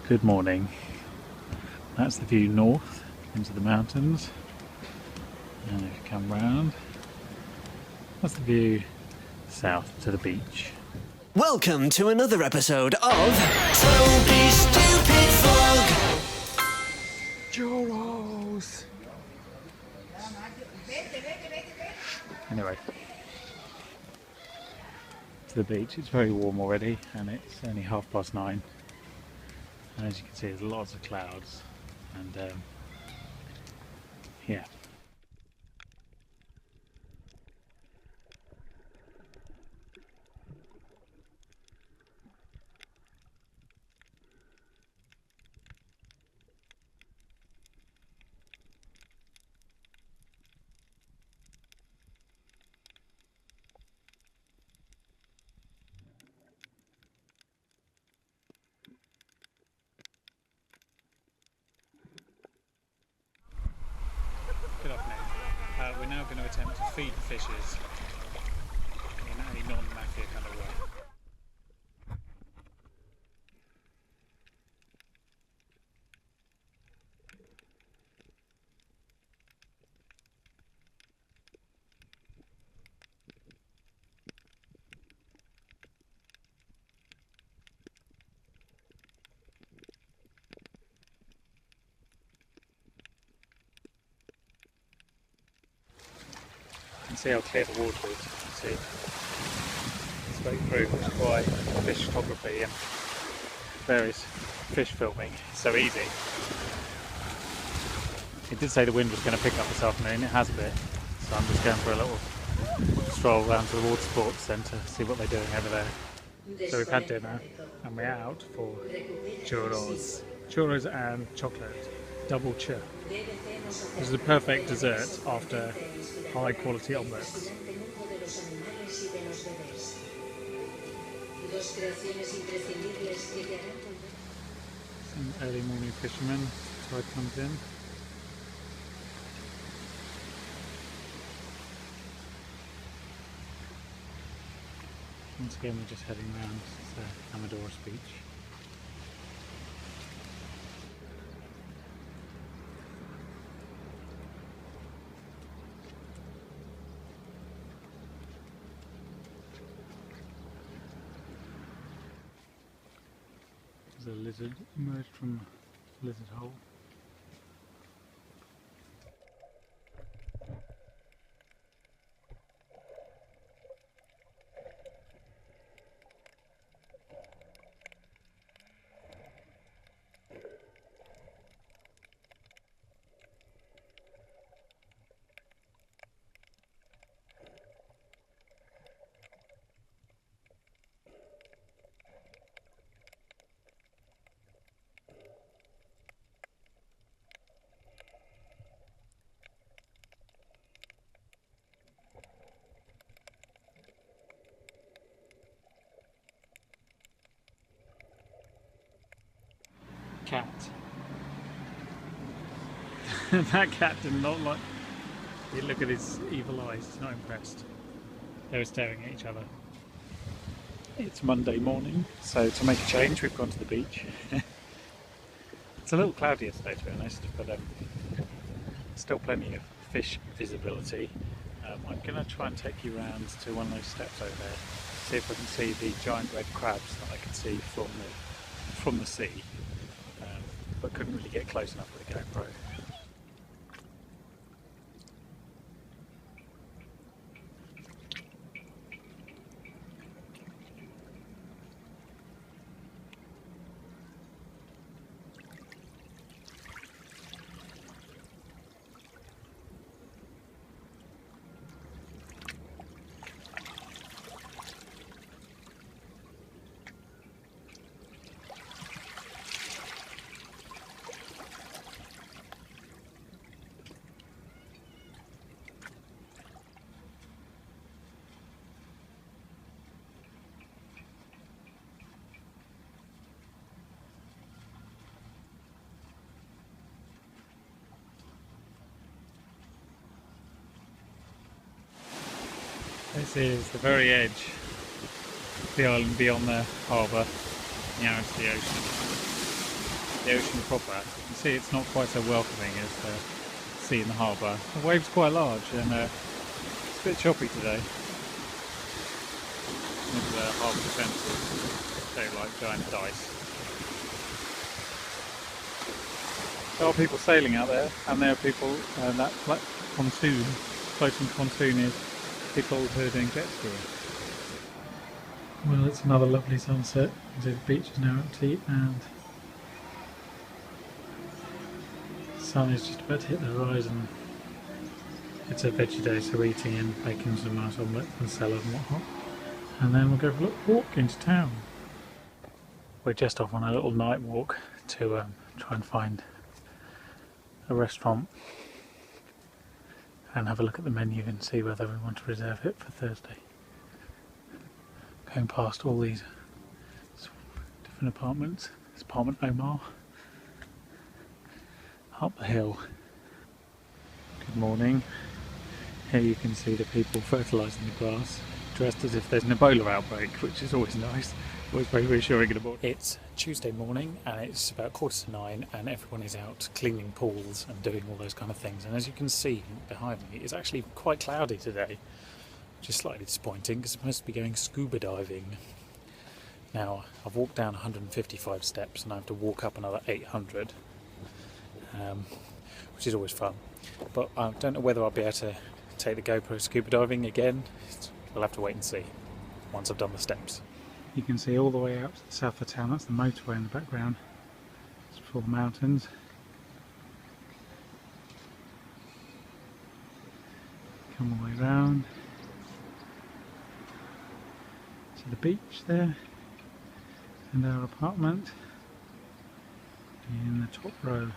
Good morning. That's the view north into the mountains, and if you come round, that's the view south to the beach. Welcome to another episode of Toby Stupid Vlog. Churros! Anyway, to the beach. It's very warm already, and it's only 9:30. And as you can see, there's lots of clouds, and yeah. Good afternoon. We're now going to attempt to feed the fishes in a non-mafia kind of way. You can see how clear the water is. You see, straight through, which is why fish photography and various fish filming is so easy. It did say the wind was going to pick up this afternoon. It has a bit, so I'm just going for a little stroll around to the water sports centre, see what they're doing over there. So we've had dinner and we're out for churros and chocolate, double chur. This is a perfect dessert after high quality omelets. Some early morning fishermen, tide comes in. Once again we're just heading around to Amador's beach. There's a lizard emerged from a lizard hole. Cat. That cat did not like. You look at his evil eyes, he's not impressed. They were staring at each other. It's Monday morning, so to make a change we've gone to the beach. It's a little cloudy yesterday to be honest, but still plenty of fish visibility. I'm going to try and take you round to one of those steps over there, see if I can see the giant red crabs that I can see from the sea. But couldn't really get close enough with a GoPro. This is the very edge of the island beyond the harbour, nearest the ocean. the ocean proper. You can see it's not quite so welcoming as the sea in the harbour. The wave's quite large and it's a bit choppy today. With the harbour defences, they're like giant dice. There are people sailing out there, and there are people, that pontoon, floating pontoon is people who are doing jet skiing. Well, it's another lovely sunset. The beach is now empty and the sun is just about to hit the horizon. It's a veggie day, so we're eating in bacon, some nice omelette and salad and whatnot. And then we'll go for a little walk into town. We're just off on a little night walk to try and find a restaurant and have a look at the menu and see whether we want to reserve it for Thursday. Going past all these different apartments. It's apartment Omar. Up the hill. Good morning. Here you can see the people fertilising the grass, dressed as if there's an Ebola outbreak, which is always nice. Always very reassuring in the morning. It's Tuesday morning and it's about 9:15 and everyone is out cleaning pools and doing all those kind of things. And as you can see behind me, it's actually quite cloudy today, which is slightly disappointing because I'm supposed to be going scuba diving. Now, I've walked down 155 steps and I have to walk up another 800, which is always fun. But I don't know whether I'll be able to take the GoPro scuba diving again. We'll have to wait and see once I've done the steps. You can see all the way out to the south of town, that's the motorway in the background. It's before the mountains. Come all the way round to the beach there, and our apartment in the top row,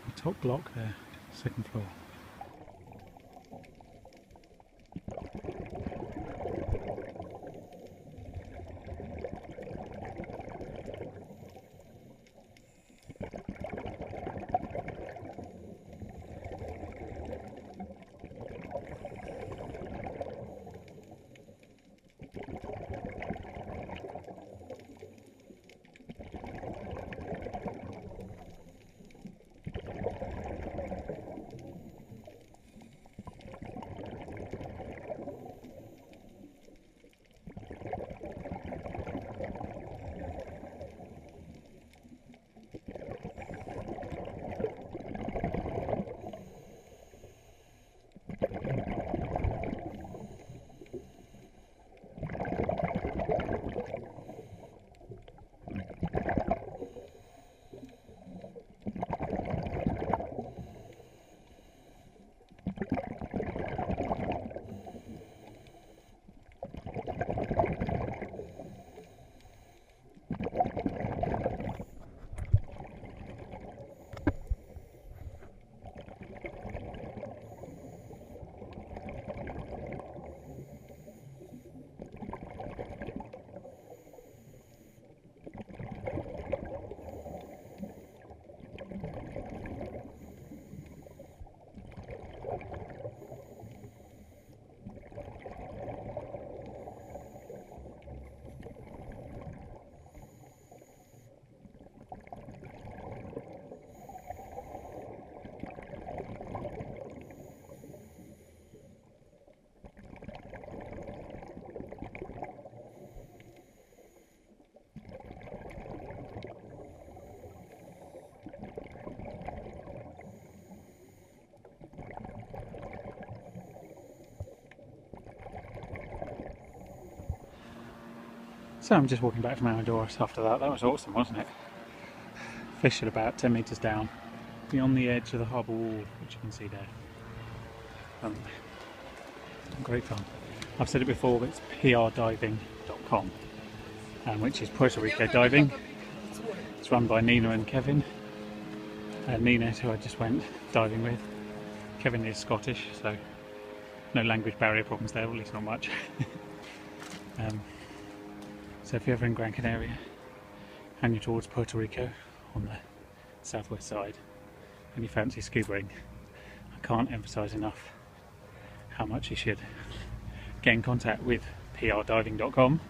the top block there, second floor. So I'm just walking back from Outdoors after that. That was awesome, wasn't it? Fish at about 10 metres down, beyond the edge of the harbour wall, which you can see there. Great fun. I've said it before, but it's prdiving.com, which is Puerto Rico diving. It's run by Nina and Kevin. Nina, who I just went diving with. Kevin is Scottish, so no language barrier problems there, or at least not much. So if you're ever in Gran Canaria and you're towards Puerto Rico on the southwest side and you fancy scubaing, I can't emphasise enough how much you should get in contact with prdiving.com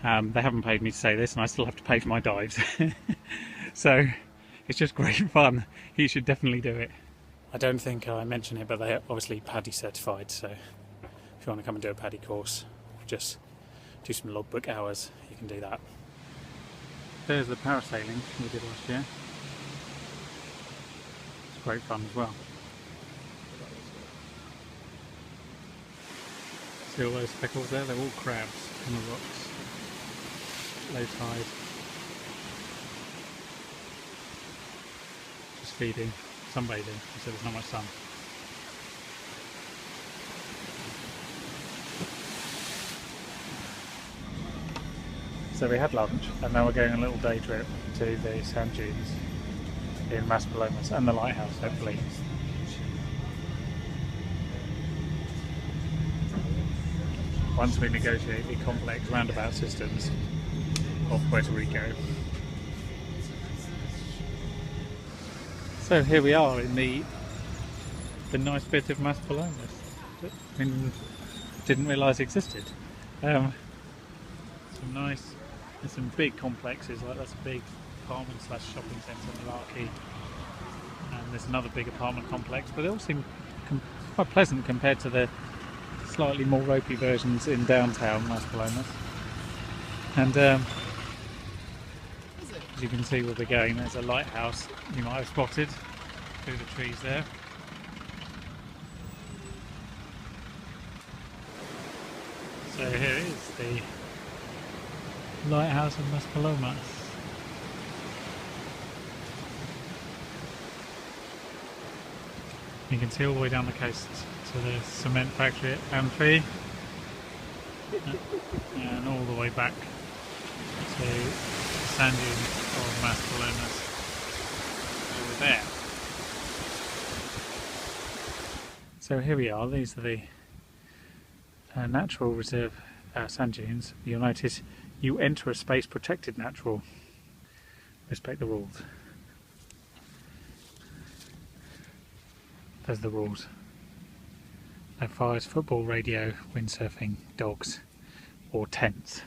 They haven't paid me to say this, and I still have to pay for my dives. So it's just great fun. You should definitely do it. I don't think I mentioned it, but they're obviously PADI certified, so if you want to come and do a PADI course, just do some logbook hours, you can do that. There's the parasailing we did last year. It's great fun as well. See all those speckles there? They're all crabs on the rocks. Low tide. Just feeding, sunbathing, so there's not much sun. So we had lunch and now we're going on a little day trip to the sand dunes in Maspalomas and the lighthouse, hopefully. Once we negotiate the complex roundabout systems of Puerto Rico. So here we are in the nice bit of Maspalomas that I didn't realise existed. Some nice, there's some big complexes, like that's a big apartment / shopping centre, Malarkey, and there's another big apartment complex, but they all seem quite pleasant compared to the slightly more ropey versions in downtown Maspalomas. And as you can see where we're going, there's a lighthouse you might have spotted through the trees there. So here is the lighthouse of Maspalomas. You can see all the way down the coast to the cement factory at Amphi, and all the way back to the sand dunes of Maspalomas over there. So here we are, these are the natural reserve sand dunes. You'll notice you enter a space protected natural. Respect the rules. There's the rules. No fires, football, radio, windsurfing, dogs, or tents.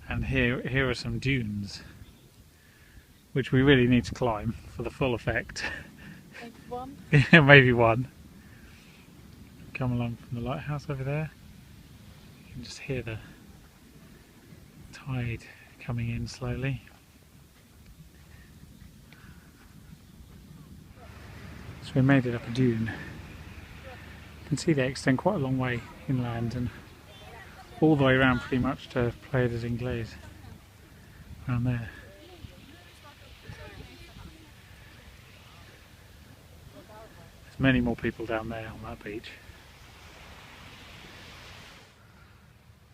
And here are some dunes, which we really need to climb for the full effect. Maybe one. Yeah, maybe one. Come along from the lighthouse over there. You can just hear the tide coming in slowly. So we made it up a dune. You can see they extend quite a long way inland and all the way around pretty much to Playa de Ingles around there. There's many more people down there on that beach.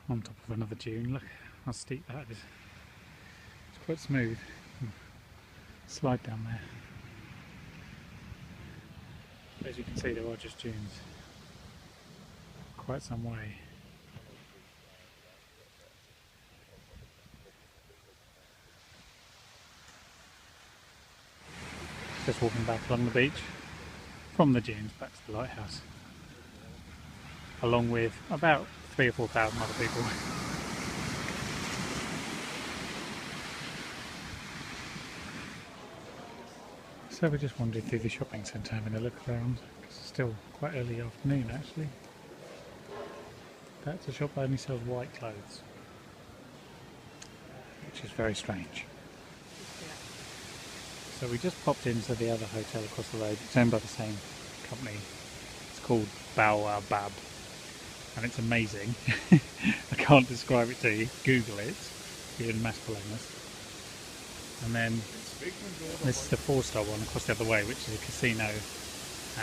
On top of another dune, look how steep that is. It's quite smooth. Slide down there. As you can see, there are just dunes. Quite some way. Just walking back along the beach from the dunes back to the lighthouse, along with about 3,000 or 4,000 other people. So we just wandered through the shopping centre having a look around. It's still quite early afternoon actually. That's a shop that only sells white clothes, which is very strange. So we just popped into the other hotel across the road. It's owned by the same company. It's called Baobab, and it's amazing. I can't describe it to you. Google it. You're in Maspalomas. And then this is the 4-star one across the other way, which is a casino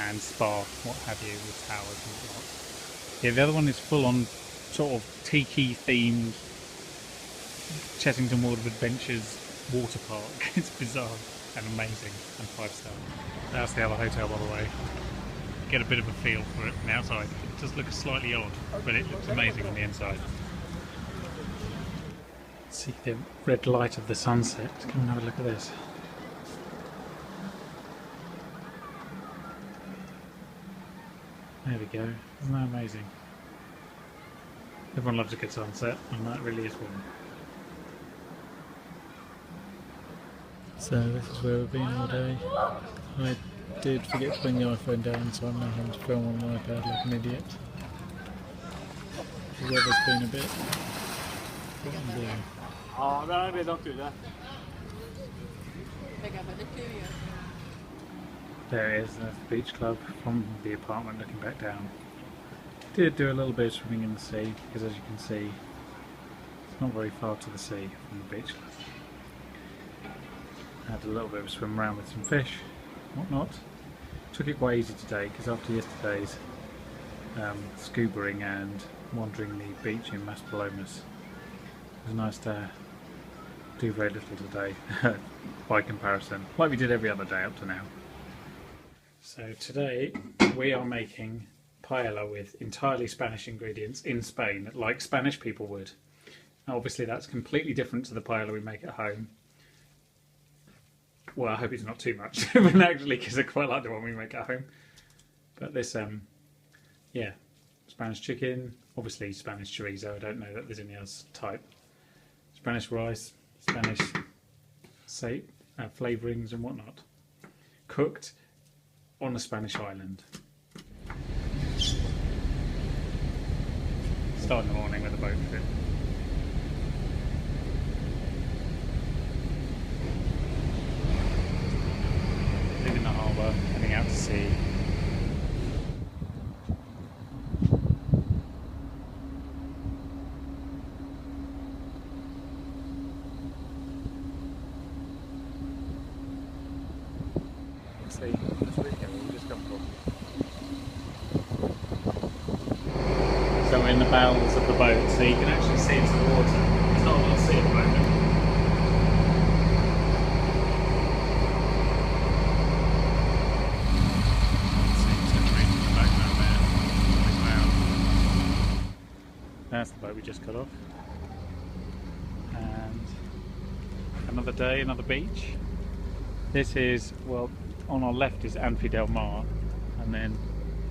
and spa, what have you, with towers and whatnot. Yeah, the other one is full on sort of tiki themed Chessington World of Adventures water park. It's bizarre and amazing and 5-star. That's the other hotel, by the way. Get a bit of a feel for it from the outside. It does look slightly odd, but it looks amazing on the inside. See the red light of the sunset. Come and have a look at this. There we go. Isn't that amazing? Everyone loves a good sunset, and that really is one. So this is where we've been all day. I did forget to bring the iPhone down, so I'm now having to film on my iPad like an idiot. The weather's been a bit hot and blue. There it is, that's the beach club from the apartment looking back down. Did do a little bit of swimming in the sea, because as you can see, it's not very far to the sea from the beach club. Had a little bit of a swim around with some fish, whatnot. Took it quite easy today, because after yesterday's scubaing and wandering the beach in Maspalomas, it was nice to do very little today, by comparison, like we did every other day up to now. So today we are making paella with entirely Spanish ingredients in Spain, like Spanish people would. Now obviously that's completely different to the paella we make at home. Well, I hope it's not too much, but actually, because I quite like the one we make at home. But this, yeah, Spanish chicken, obviously Spanish chorizo, I don't know that there's any other type. Spanish rice, Spanish flavourings and whatnot. Cooked on a Spanish island. Start in the morning with a boat trip. Leaving the harbour, heading out to sea. See, that's really good. We've just come from. So we're in the bowels of the boat, so you can actually see into the water. There's not a lot of sea at the moment. That's the boat we just got off. And another day, another beach. This is, well, on our left is Amphi del Mar, and then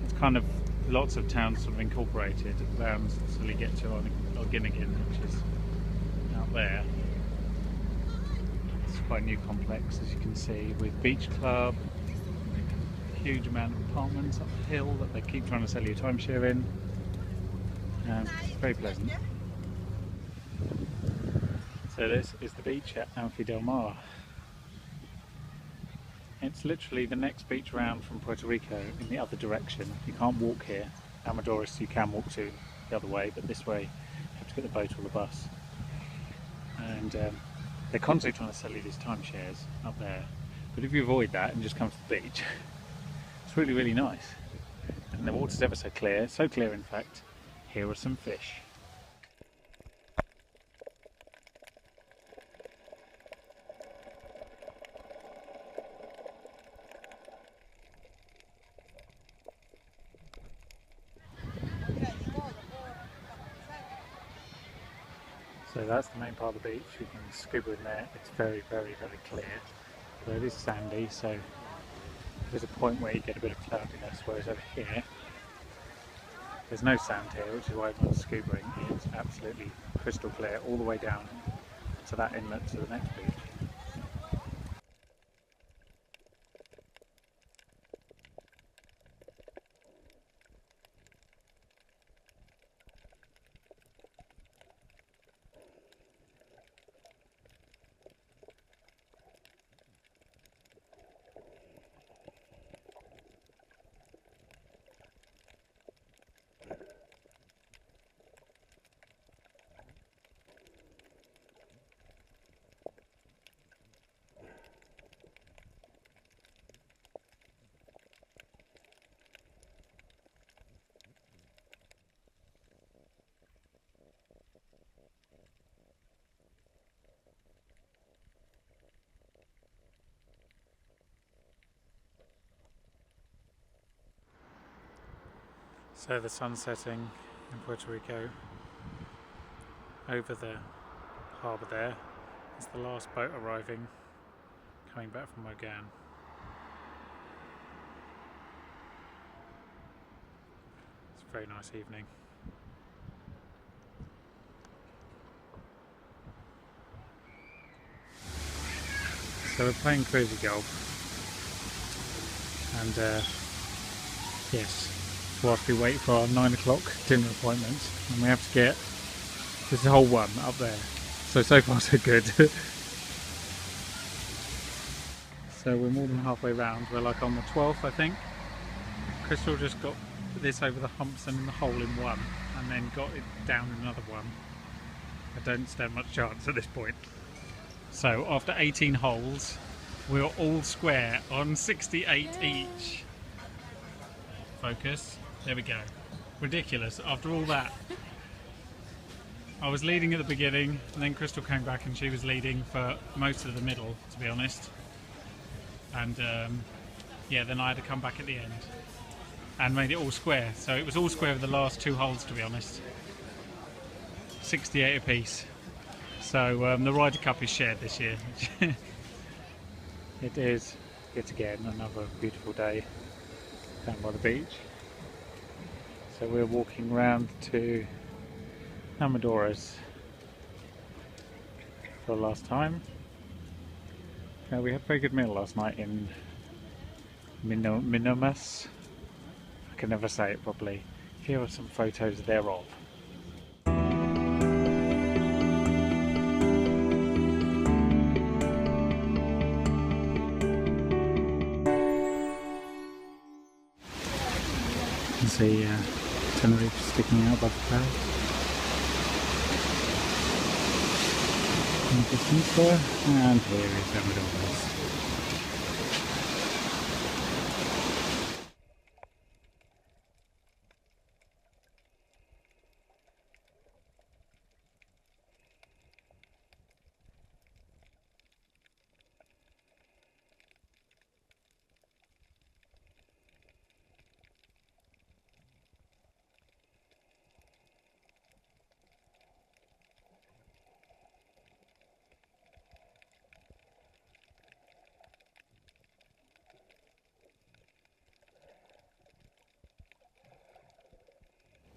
it's kind of lots of towns sort of incorporated around until you get to Orginnigan, which is out there. It's quite a new complex, as you can see, with beach club, huge amount of apartments up the hill that they keep trying to sell you timeshare in. Very pleasant. So this is the beach at Amphi del Mar. It's literally the next beach round from Puerto Rico in the other direction. You can't walk here. Almodóvar you can walk to the other way, but this way you have to get the boat or the bus. And they're constantly trying to sell you these timeshares up there. But if you avoid that and just come to the beach, it's really, really nice. And the water's ever so clear in fact. Here are some fish. So that's the main part of the beach. You can scuba in there. It's very, very, very clear. But it is sandy, so there's a point where you get a bit of cloudiness, whereas over here there's no sand here, which is why everyone's scubaing. It's absolutely crystal clear all the way down to that inlet to the next beach. So the sun's setting in Puerto Rico over the harbour there. It's the last boat arriving, coming back from Mogan. It's a very nice evening. So we're playing cruiser golf, and yes, whilst we wait for our 9 o'clock dinner appointment, and we have to get this whole one up there. So far so good. So we're more than halfway round. We're like on the 12th, I think. Crystal just got this over the humps and in the hole in one, and then got it down in another one. I don't stand much chance at this point. So after 18 holes, we're all square on 68 each. Focus. There we go. Ridiculous. After all that, I was leading at the beginning, and then Crystal came back and she was leading for most of the middle, to be honest. And yeah, then I had to come back at the end and made it all square. So it was all square with the last 2 holes, to be honest. 68 apiece. So the Ryder Cup is shared this year. It is, yet again, another beautiful day down by the beach. So we're walking round to Amadora's for the last time. We had a very good meal last night in Minomas. I can never say it properly. Here are some photos thereof. You can see Tenerife sticking out above the clouds in the distance there, and here is Amadora's.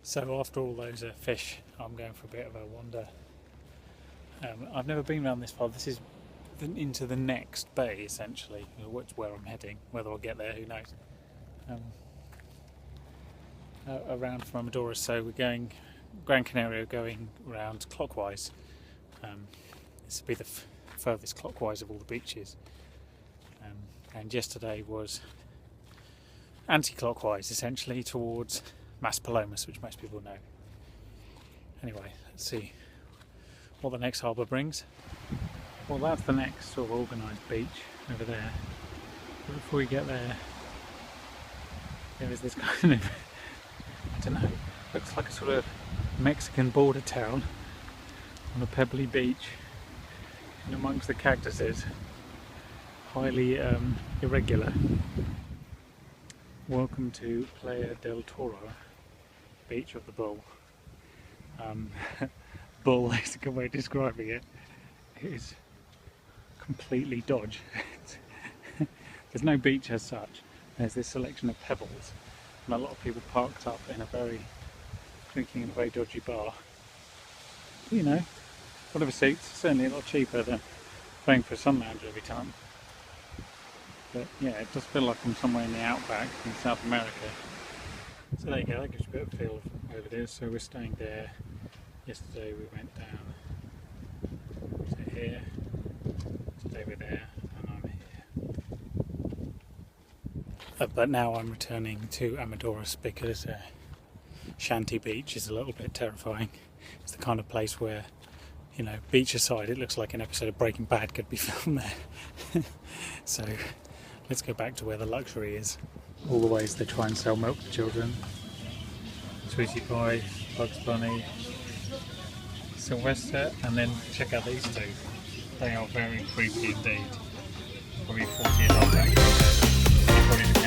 So after all those fish, I'm going for a bit of a wander. I've never been around this far. This is into the next bay, essentially, which is where I'm heading. Whether I'll get there, who knows. Around from Amadora, so we're going Gran Canaria, going around clockwise. This will be the furthest clockwise of all the beaches. And yesterday was anti-clockwise, essentially, towards Maspalomas, which most people know. Anyway, let's see what the next harbour brings. Well, that's the next sort of organised beach over there. But before we get there, there is this kind of, I don't know, looks like a sort of Mexican border town on a pebbly beach and amongst the cactuses. Highly irregular. Welcome to Playa del Toro, beach of the Bull. Bull is a good way of describing it. It is completely dodge. There's no beach as such. There's this selection of pebbles, and a lot of people parked up in drinking in a very dodgy bar. You know, whatever suits. Certainly a lot cheaper than paying for a sun lounger every time. But yeah, it does feel like I'm somewhere in the outback in South America. So there you go, that gives you a bit of a feel of over there. So we're staying there. Yesterday we went down to here, today we're there, and I'm here. But now I'm returning to Amadoras because Shanty Beach is a little bit terrifying. It's the kind of place where, you know, beach aside, it looks like an episode of Breaking Bad could be filmed there. So let's go back to where the luxury is. All the ways they try and sell milk to children. Sweetie Pie, Bugs Bunny, Sylvester, and then check out these two. They are very creepy indeed. Probably 40 years old back.